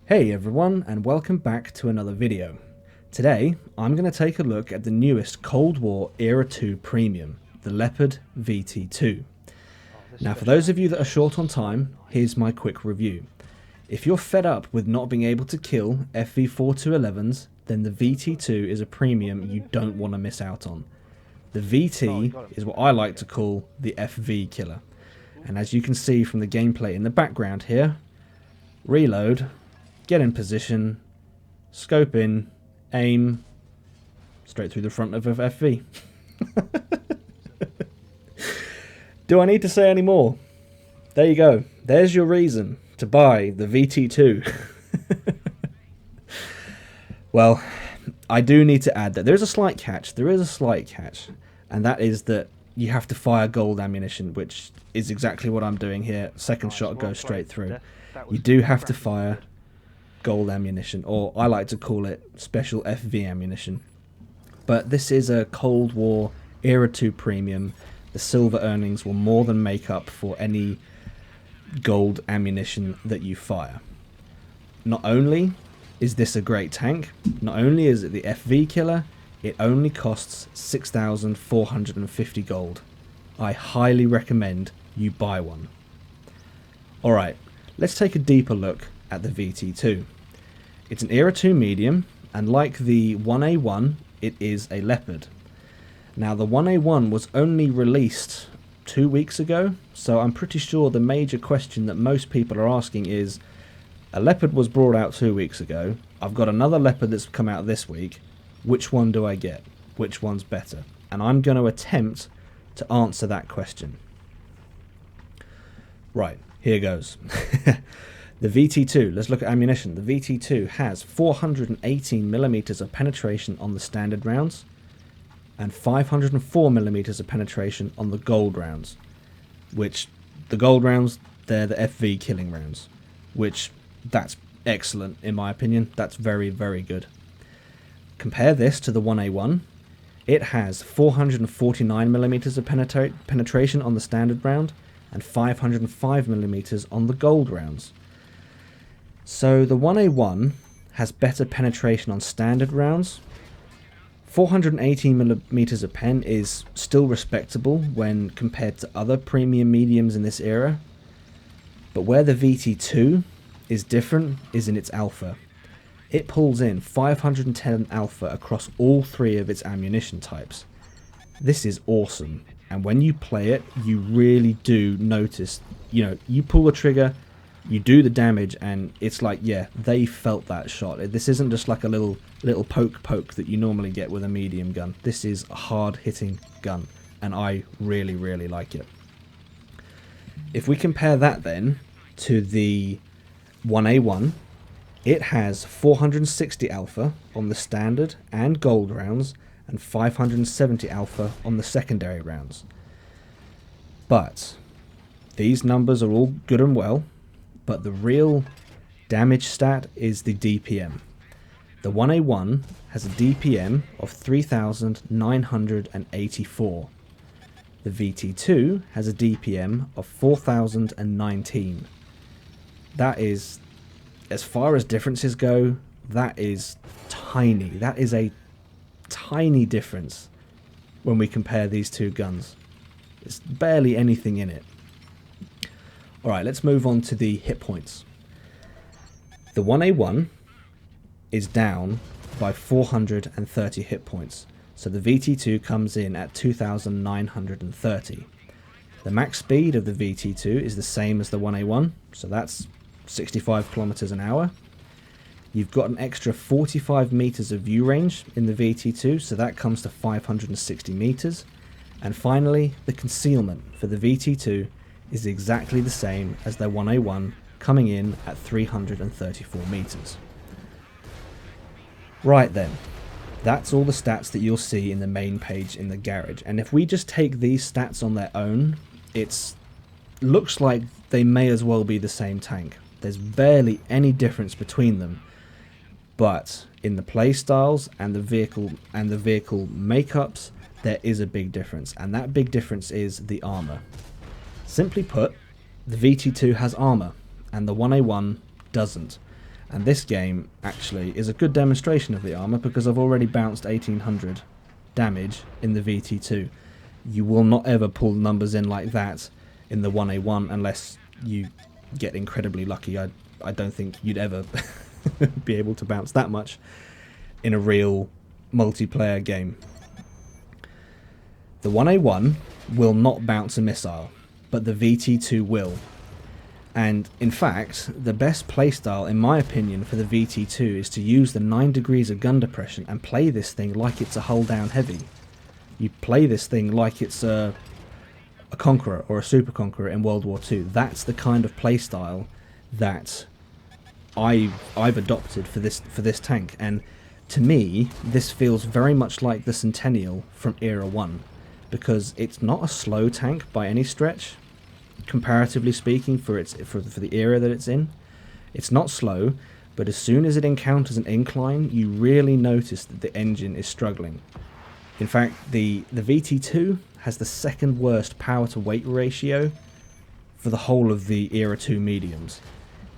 Hey everyone, and welcome back to another video. Today I'm going to take a look at the newest Cold War Era 2 premium, the Leopard VT-2. Now for those of you that are short on time, here's my quick review. If you're fed up with not being able to kill FV-4211s, then the VT-2 is a premium you don't want to miss out on. The VT is what I like to call the FV killer, and as you can see from the gameplay in the background here, reload, get in position, scope in, aim, straight through the front of a FV. Do I need to say any more? There you go. There's your reason to buy the VT-2. Well, I do need to add that there is a slight catch. There is a slight catch. And that is that you have to fire gold ammunition, which is exactly what I'm doing here. Second shot goes straight through. You do have to fire gold ammunition, or I like to call it special FV ammunition. But this is a Cold War Era 2 premium. The silver earnings will more than make up for any gold ammunition that you fire. Not only is this a great tank, not only is it the FV killer, it only costs 6,450 gold. I highly recommend you buy one. Alright, let's take a deeper look at the VT-2. It's an Era 2 medium, and like the 1A1, it is a Leopard. Now the 1A1 was only released 2 weeks ago, so I'm pretty sure the major question that most people are asking is, a Leopard was brought out 2 weeks ago, I've got another Leopard that's come out this week, which one do I get? Which one's better? And I'm going to attempt to answer that question. Right, here goes. The VT-2, let's look at ammunition. The VT-2 has 418mm of penetration on the standard rounds and 504mm of penetration on the gold rounds, which the gold rounds, they're the FV killing rounds, which that's excellent in my opinion. That's very, very good. Compare this to the 1A1. It has 449mm of penetration on the standard round and 505mm on the gold rounds. So the 1A1 has better penetration on standard rounds. 418mm of pen is still respectable when compared to other premium mediums in this era. But where the VT-2 is different is in its alpha. It pulls in 510 alpha across all three of its ammunition types. This is awesome, and when you play it, you really do notice, you pull the trigger, you do the damage, and it's like, yeah, they felt that shot. This isn't just like a little poke that you normally get with a medium gun. This is a hard-hitting gun, and I really, really like it. If we compare that then to the 1A1, it has 460 alpha on the standard and gold rounds and 570 alpha on the secondary rounds. But these numbers are all good and well, but the real damage stat is the DPM. The 1A1 has a DPM of 3,984. The VT-2 has a DPM of 4,019. That is, as far as differences go, that is tiny. That is a tiny difference when we compare these two guns. There's barely anything in it. Alright, let's move on to the hit points. The 1A1 is down by 430 hit points, so the VT-2 comes in at 2,930. The max speed of the VT-2 is the same as the 1A1, so that's 65 kilometers an hour. You've got an extra 45 meters of view range in the VT-2, so that comes to 560 meters. And finally, the concealment for the VT-2 is exactly the same as their 1A1, coming in at 334 meters. Right then, that's all the stats that you'll see in the main page in the garage. And if we just take these stats on their own, it looks like they may as well be the same tank. There's barely any difference between them, but in the playstyles and the vehicle makeups, there is a big difference, and that big difference is the armor. Simply put, the VT-2 has armor, and the 1A1 doesn't. And this game actually is a good demonstration of the armor, because I've already bounced 1800 damage in the VT2. You will not ever pull numbers in like that in the 1A1 unless you get incredibly lucky. I don't think you'd ever be able to bounce that much in a real multiplayer game. The 1A1 will not bounce a missile, but the VT2 will. And in fact, the best playstyle, in my opinion, for the VT2 is to use the 9 degrees of gun depression and play this thing like it's a hull down heavy. You play this thing like it's a Conqueror or a Super Conqueror in World War II. That's the kind of playstyle that I've adopted for this tank. And to me, this feels very much like the Centennial from Era 1, because it's not a slow tank by any stretch. Comparatively speaking, for the era that it's in, it's not slow, but as soon as it encounters an incline, you really notice that the engine is struggling. In fact, the VT2 has the second worst power to weight ratio for the whole of the Era 2 mediums.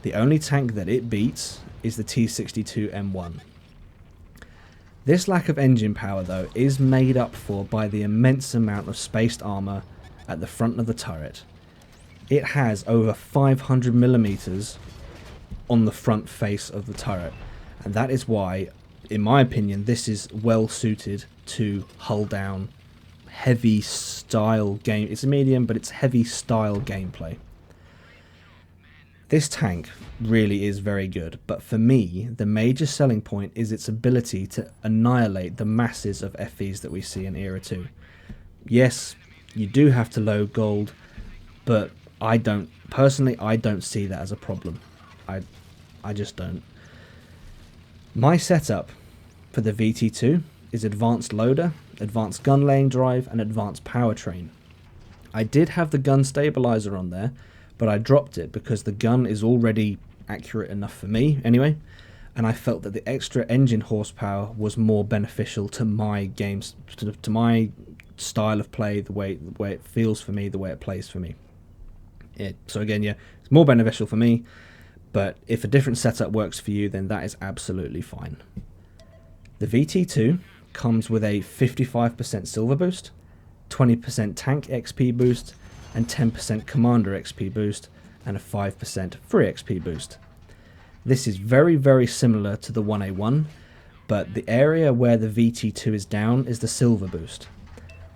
The only tank that it beats is the T-62 M1. This lack of engine power, though, is made up for by the immense amount of spaced armor at the front of the turret. It has over 500 millimeters on the front face of the turret, and that is why, in my opinion, this is well suited to hull down, heavy style game. It's a medium, but it's heavy style gameplay. This tank really is very good, but for me, the major selling point is its ability to annihilate the masses of FVs that we see in Era 2. Yes, you do have to load gold, but I don't see that as a problem. I just don't. My setup for the VT2 is advanced loader, advanced gun laying drive, and advanced powertrain. I did have the gun stabilizer on there, but I dropped it because the gun is already accurate enough for me anyway, and I felt that the extra engine horsepower was more beneficial to my games, to my style of play, the way it feels for me, the way it plays for me. So again, yeah, it's more beneficial for me, but if a different setup works for you, then that is absolutely fine. The VT2 comes with a 55% silver boost, 20% tank XP boost, and 10% commander XP boost, and a 5% free XP boost. This is very, very similar to the 1A1, but the area where the VT2 is down is the silver boost.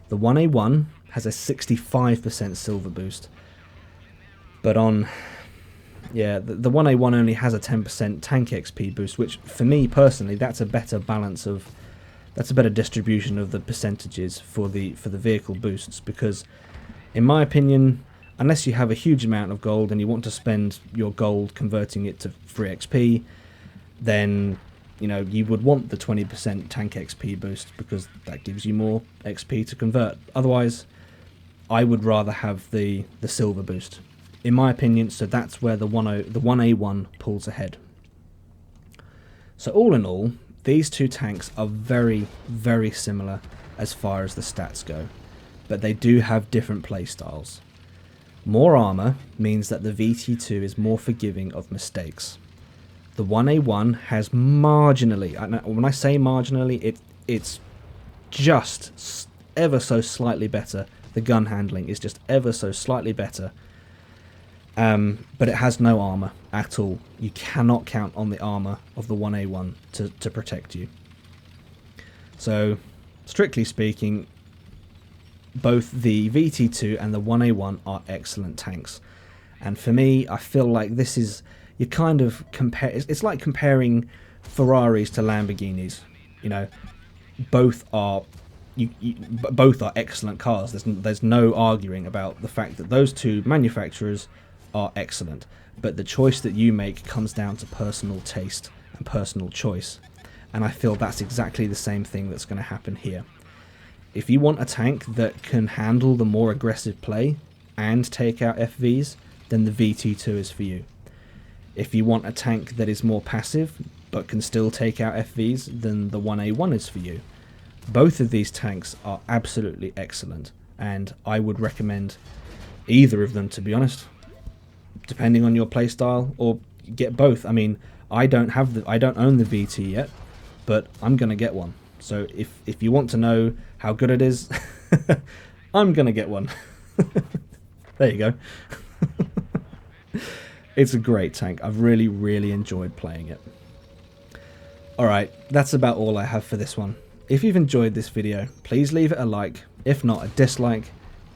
The 1A1 has a 65% silver boost, but the 1A1 only has a 10% tank XP boost, which for me personally, that's a better distribution of the percentages for the vehicle boosts, because in my opinion, unless you have a huge amount of gold and you want to spend your gold converting it to free XP, then you would want the 20% tank XP boost, because that gives you more XP to convert. Otherwise, I would rather have the silver boost, in my opinion. So that's where the 1A1 pulls ahead. So all in all, these two tanks are very, very similar as far as the stats go, but they do have different playstyles. More armor means that the VT2 is more forgiving of mistakes. The 1A1 has marginally, when I say marginally, it's just ever so slightly better. The gun handling is just ever so slightly better. But it has no armor at all. You cannot count on the armor of the 1A1 to protect you. So, strictly speaking, both the VT2 and the 1A1 are excellent tanks. And for me, I feel like this is, you kind of compare, it's like comparing Ferraris to Lamborghinis. Both are excellent cars. There's no arguing about the fact that those two manufacturers are excellent, but the choice that you make comes down to personal taste and personal choice, and I feel that's exactly the same thing that's going to happen here. If you want a tank that can handle the more aggressive play and take out FVs, then the VT2 is for you. If you want a tank that is more passive but can still take out FVs, then the 1A1 is for you. Both of these tanks are absolutely excellent, and I would recommend either of them, to be honest, depending on your playstyle, or get both. I mean, I don't own the VT yet, but I'm gonna get one. So if you want to know how good it is, I'm gonna get one. There you go. It's a great tank. I've really, really enjoyed playing it. Alright, that's about all I have for this one. If you've enjoyed this video, please leave it a like. If not, a dislike.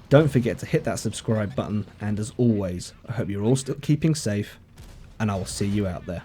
Don't forget to hit that subscribe button. And as always, I hope you're all still keeping safe. And I will see you out there.